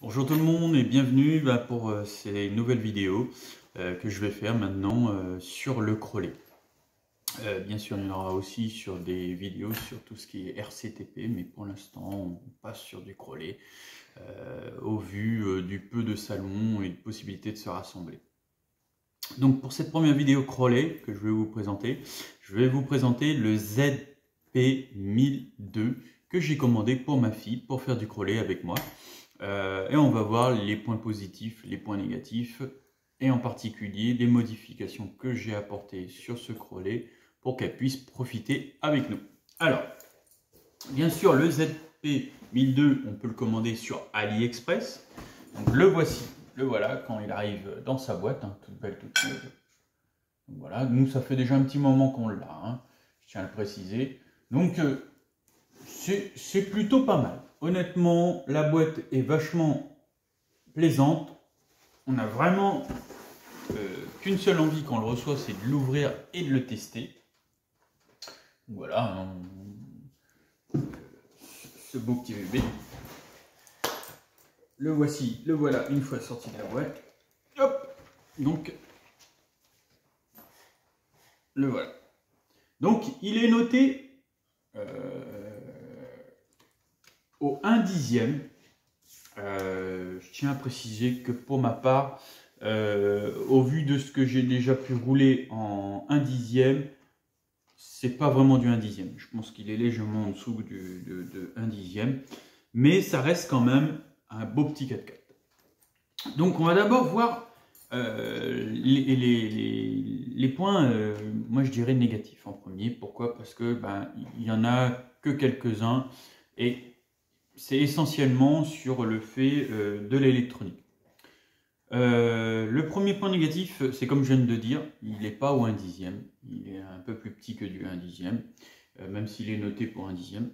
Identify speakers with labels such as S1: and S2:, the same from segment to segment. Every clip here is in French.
S1: Bonjour tout le monde et bienvenue pour ces nouvelles vidéos que je vais faire maintenant sur le crawler. Bien sûr, il y en aura aussi sur des vidéos sur tout ce qui est RCTP, mais pour l'instant, on passe sur du crawler au vu du peu de salons et de possibilités de se rassembler. Donc pour cette première vidéo crawler que je vais vous présenter le ZP1002 que j'ai commandé pour ma fille pour faire du crawler avec moi. Et on va voir les points positifs, les points négatifs, et en particulier les modifications que j'ai apportées sur ce crawler pour qu'elle puisse profiter avec nous. Alors, bien sûr, le ZP1002, on peut le commander sur AliExpress. Donc le voici, le voilà quand il arrive dans sa boîte, hein, toute belle, toute neuve. Donc voilà, nous ça fait déjà un petit moment qu'on l'a, hein, je tiens à le préciser. Donc c'est plutôt pas mal. Honnêtement, la boîte est vachement plaisante. On a vraiment qu'une seule envie quand on le reçoit, c'est de l'ouvrir et de le tester. Voilà, ce beau petit bébé. Le voici, le voilà une fois sorti de la boîte. Hop, donc le voilà. Donc il est noté au 1/10. Je tiens à préciser que pour ma part, au vu de ce que j'ai déjà pu rouler en 1/10, c'est pas vraiment du 1/10. Je pense qu'il est légèrement en dessous de 1/10, mais ça reste quand même un beau petit 4x4. Donc on va d'abord voir les points, moi je dirais négatifs en premier. Pourquoi? Parce que il y en a que quelques-uns et c'est essentiellement sur le fait de l'électronique. Le premier point négatif, c'est comme je viens de dire, il n'est pas au 1/10, il est un peu plus petit que du 1/10, même s'il est noté pour 1/10.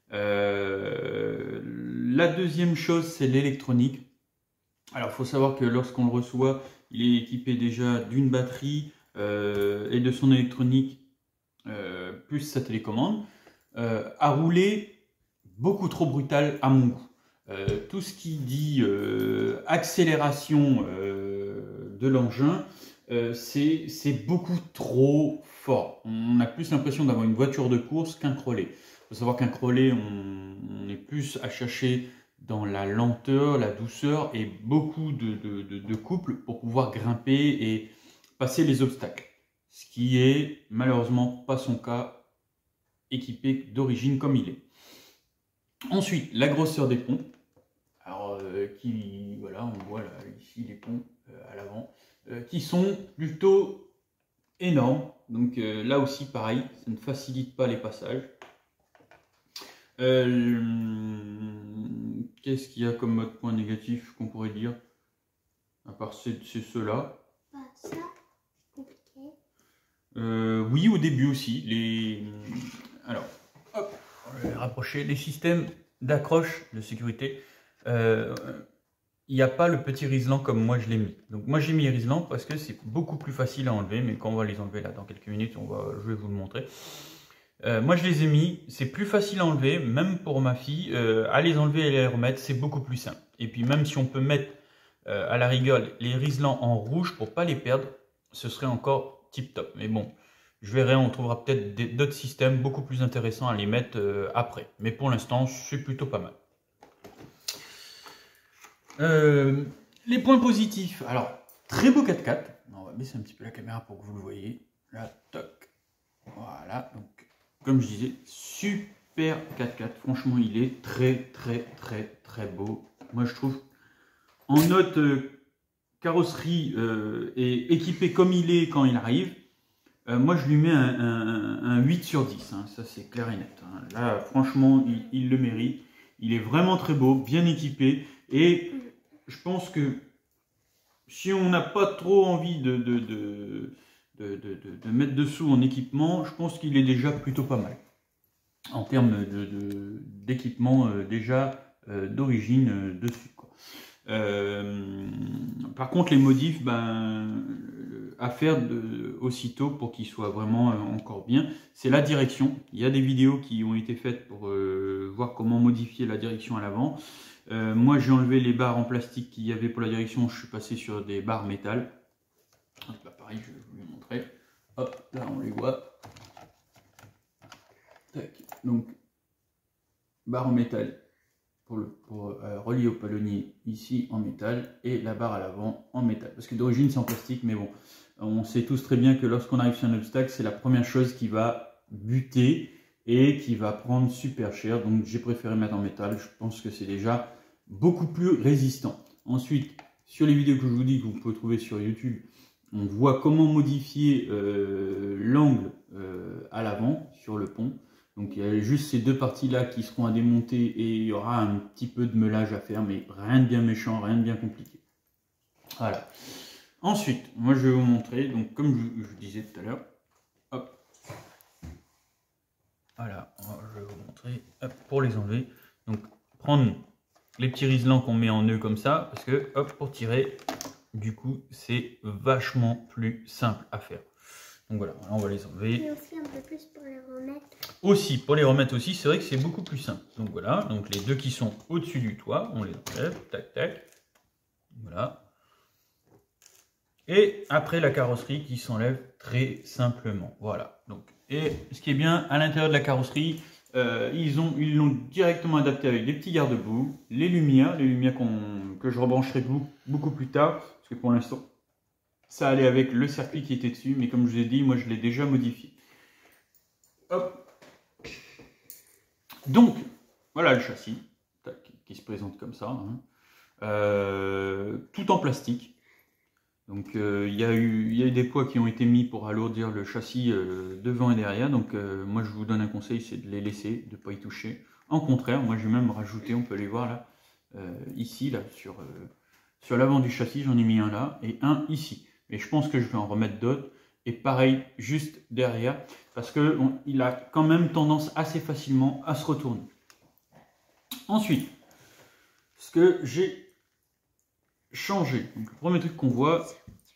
S1: La deuxième chose, c'est l'électronique. Alors, il faut savoir que lorsqu'on le reçoit, il est équipé déjà d'une batterie et de son électronique, plus sa télécommande, à rouler beaucoup trop brutal à mon goût. Tout ce qui dit accélération de l'engin, c'est beaucoup trop fort. On a plus l'impression d'avoir une voiture de course qu'un crawler. Il faut savoir qu'un crawler, on est plus à chercher dans la lenteur, la douceur et beaucoup de couple pour pouvoir grimper et passer les obstacles. Ce qui est malheureusement pas son cas, équipé d'origine comme il est. Ensuite, la grosseur des ponts. Alors, voilà, on voit là, ici les ponts à l'avant, qui sont plutôt énormes. Donc là aussi, pareil, ça ne facilite pas les passages. Qu'est-ce qu'il y a comme autre point négatif qu'on pourrait dire? À part c'est ceux-là.
S2: Ça, c'est compliqué.
S1: Oui, au début aussi. Alors, hop, on va rapprocher les systèmes d'accroche de sécurité. Il n'y a pas le petit riselant comme moi je l'ai mis. Donc moi j'ai mis riselant parce que c'est beaucoup plus facile à enlever, mais quand on va les enlever là dans quelques minutes, je vais vous le montrer. Moi je les ai mis, c'est plus facile à enlever, même pour ma fille, à les enlever et les remettre, c'est beaucoup plus simple. Et puis même si on peut mettre à la rigueur les riselants en rouge pour pas les perdre, ce serait encore tip top. Mais bon, je verrai, on trouvera peut-être d'autres systèmes beaucoup plus intéressants à les mettre après. Mais pour l'instant, c'est plutôt pas mal. Les points positifs. Alors, très beau 4x4. On va baisser un petit peu la caméra pour que vous le voyez. Là, toc. Voilà. Donc, comme je disais, super 4x4. Franchement, il est très beau. Moi, je trouve, en note carrosserie et équipé comme il est quand il arrive, moi, je lui mets un 8 sur 10. Hein. Ça, c'est clair et net. Hein. Là, franchement, il le mérite. Il est vraiment très beau, bien équipé. Et je pense que si on n'a pas trop envie de mettre de sous en équipement, je pense qu'il est déjà plutôt pas mal. En termes d'équipement déjà d'origine dessus. Quoi. Par contre, les modifs, à faire aussitôt pour qu'ils soient vraiment encore bien, c'est la direction. Il y a des vidéos qui ont été faites pour voir comment modifier la direction à l'avant. Moi j'ai enlevé les barres en plastique qu'il y avait pour la direction, je suis passé sur des barres métal. Bah, pareil, je vais vous les montrer. Hop, là on les voit. Tac. Donc, barre en métal pour relier au palonnier ici en métal et la barre à l'avant en métal. Parce que d'origine c'est en plastique, mais bon, on sait tous très bien que lorsqu'on arrive sur un obstacle, c'est la première chose qui va buter et qui va prendre super cher. Donc j'ai préféré mettre en métal, je pense que c'est déjà beaucoup plus résistant. Ensuite, sur les vidéos que je vous dis que vous pouvez trouver sur YouTube, on voit comment modifier l'angle à l'avant sur le pont. Donc il y a juste ces deux parties-là qui seront à démonter et il y aura un petit peu de meulage à faire, mais rien de bien méchant, rien de bien compliqué. Voilà. Ensuite, moi je vais vous montrer, donc comme je vous disais tout à l'heure, hop. Voilà, je vais vous montrer, hop, pour les enlever. Donc prendre les petits riselants qu'on met en nœud comme ça, parce que hop, pour tirer, du coup c'est vachement plus simple à faire. Donc voilà, on va les enlever.
S2: Et aussi un peu plus pour les remettre.
S1: Aussi, pour les remettre aussi, c'est vrai que c'est beaucoup plus simple. Donc voilà, donc les deux qui sont au-dessus du toit, on les enlève, tac tac. Voilà. Et après la carrosserie qui s'enlève très simplement. Voilà. Donc, et ce qui est bien, à l'intérieur de la carrosserie, ils l'ont directement adapté avec des petits garde-boue, les lumières que je rebrancherai beaucoup plus tard, parce que pour l'instant, ça allait avec le circuit qui était dessus, mais comme je vous ai dit, moi je l'ai déjà modifié. Hop. Donc, voilà le châssis, qui se présente comme ça, hein. Tout en plastique. Donc il y a eu des poids qui ont été mis pour alourdir le châssis devant et derrière. Donc moi je vous donne un conseil, c'est de les laisser, de ne pas y toucher. En contraire, moi je vais même rajouter, on peut les voir là, ici, là, sur l'avant du châssis, j'en ai mis un là et un ici. Et je pense que je vais en remettre d'autres. Et pareil, juste derrière, parce qu'il a quand même tendance assez facilement à se retourner. Ensuite, ce que j'ai changé, donc le premier truc qu'on voit,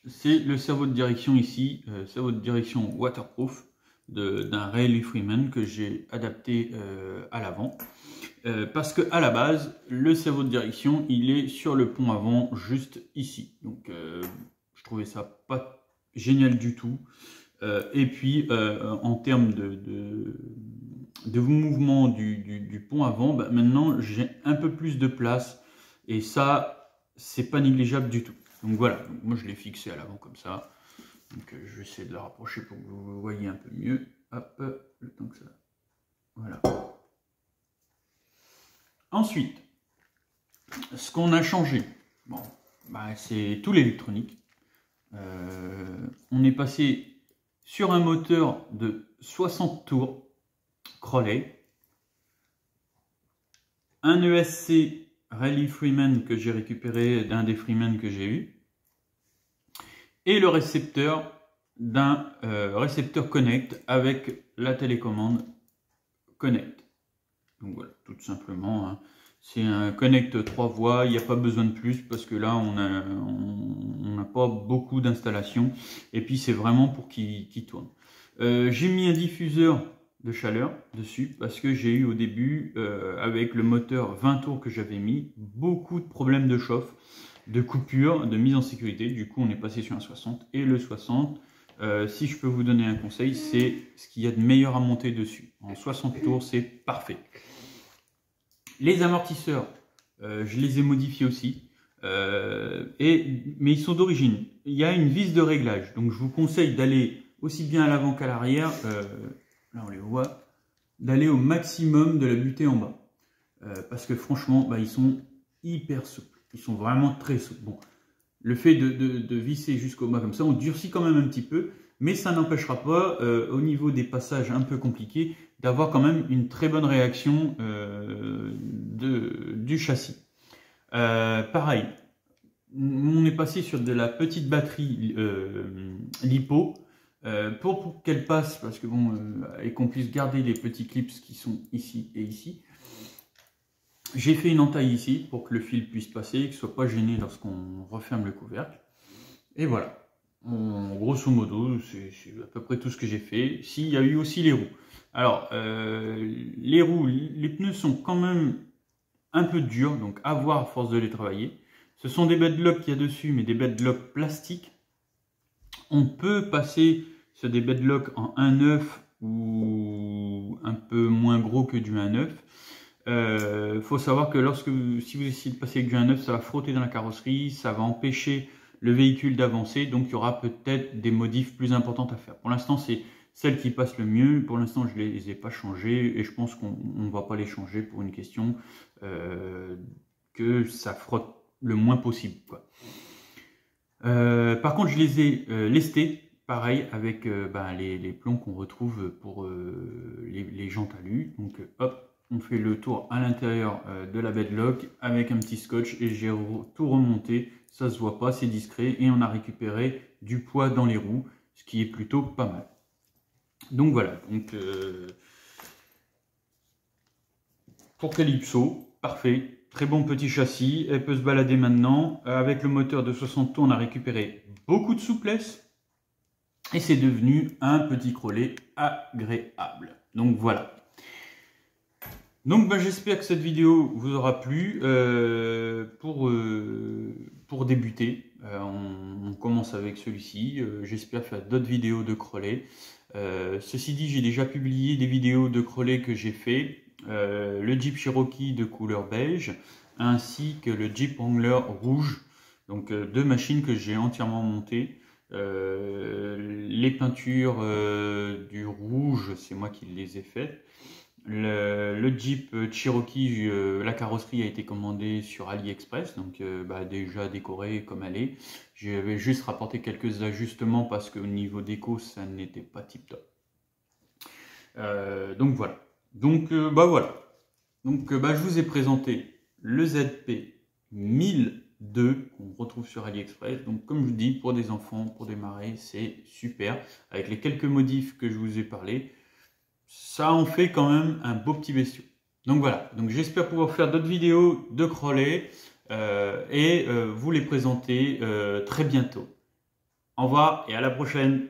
S1: c'est le cerveau de direction ici, cerveau de direction waterproof d'un Riley Freeman que j'ai adapté à l'avant. Parce que à la base, le cerveau de direction, il est sur le pont avant, juste ici. Donc, je trouvais ça pas génial du tout. Et puis, en termes de mouvement du pont avant, bah, maintenant, j'ai un peu plus de place. Et ça, c'est pas négligeable du tout. Donc voilà, donc, moi je l'ai fixé à l'avant comme ça. Donc, je vais essayer de la rapprocher pour que vous le voyez un peu mieux. Hop, le temps que ça... Voilà. Ensuite, ce qu'on a changé, bon, bah, c'est tout l'électronique. On est passé sur un moteur de 60 tours Crowley, un ESC Riley Freeman que j'ai récupéré d'un des Freeman que j'ai eu, et le récepteur d'un récepteur Connect avec la télécommande Connect. Donc voilà, tout simplement, hein. C'est un Connect 3 voies, il n'y a pas besoin de plus parce que là on n'a pas beaucoup d'installation et puis c'est vraiment pour qu'il tourne. J'ai mis un diffuseur de chaleur dessus parce que j'ai eu au début avec le moteur 20 tours que j'avais mis beaucoup de problèmes de chauffe, de coupure, de mise en sécurité. Du coup on est passé sur un 60 et le 60. Si je peux vous donner un conseil, c'est ce qu'il y a de meilleur à monter dessus. En 60 tours, c'est parfait. Les amortisseurs, je les ai modifiés aussi, mais ils sont d'origine. Il y a une vis de réglage, donc je vous conseille d'aller aussi bien à l'avant qu'à l'arrière, là on les voit, d'aller au maximum de la butée en bas. Parce que franchement, bah, ils sont hyper souples, ils sont vraiment très souples. Bon, le fait de visser jusqu'au bas comme ça, on durcit quand même un petit peu, mais ça n'empêchera pas, au niveau des passages un peu compliqués, d'avoir quand même une très bonne réaction du châssis. Pareil, on est passé sur de la petite batterie LiPo pour qu'elle passe, parce que bon, et qu'on puisse garder les petits clips qui sont ici et ici. J'ai fait une entaille ici pour que le fil puisse passer et qu'il ne soit pas gêné lorsqu'on referme le couvercle. Et voilà. Grosso modo, c'est à peu près tout ce que j'ai fait. S'il y a eu aussi les roues. Alors, les roues, les pneus sont quand même un peu durs, donc à voir à force de les travailler. Ce sont des bedlocks qu'il y a dessus, mais des bedlocks plastiques. On peut passer sur des bedlocks en 1,9 ou un peu moins gros que du 1,9. Faut savoir que si vous essayez de passer avec du 1,9, ça va frotter dans la carrosserie, ça va empêcher le véhicule d'avancer, donc il y aura peut-être des modifs plus importantes à faire. Pour l'instant, c'est celle qui passe le mieux. Pour l'instant, je ne les ai pas changées et je pense qu'on ne va pas les changer pour une question que ça frotte le moins possible, quoi. Par contre, je les ai lestés, pareil, avec les plombs qu'on retrouve pour les jantes alu. Donc hop, on fait le tour à l'intérieur de la bedlock avec un petit scotch et j'ai tout remonté. Ça se voit pas, c'est discret et on a récupéré du poids dans les roues, ce qui est plutôt pas mal. Donc voilà, donc pour Calypso, parfait. Très bon petit châssis, elle peut se balader maintenant. Avec le moteur de 60 tours, on a récupéré beaucoup de souplesse. Et c'est devenu un petit Crollet agréable. Donc voilà. Donc j'espère que cette vidéo vous aura plu. Pour débuter, on commence avec celui-ci. J'espère faire d'autres vidéos de Crollet. Ceci dit, j'ai déjà publié des vidéos de Crollet que j'ai fait. Le Jeep Cherokee de couleur beige ainsi que le Jeep Wrangler rouge, donc deux machines que j'ai entièrement montées. Les peintures du rouge, c'est moi qui les ai faites. Le Jeep Cherokee, la carrosserie a été commandée sur AliExpress, donc déjà décorée comme elle est. J'avais juste rapporté quelques ajustements parce qu'au niveau déco ça n'était pas tip top. Donc voilà. Donc voilà. Donc je vous ai présenté le ZP 1002 qu'on retrouve sur AliExpress. Donc comme je vous dis, pour des enfants, pour démarrer, c'est super. Avec les quelques modifs que je vous ai parlé, ça en fait quand même un beau petit bestiau. Donc voilà. Donc j'espère pouvoir faire d'autres vidéos de Crollet et vous les présenter très bientôt. Au revoir et à la prochaine.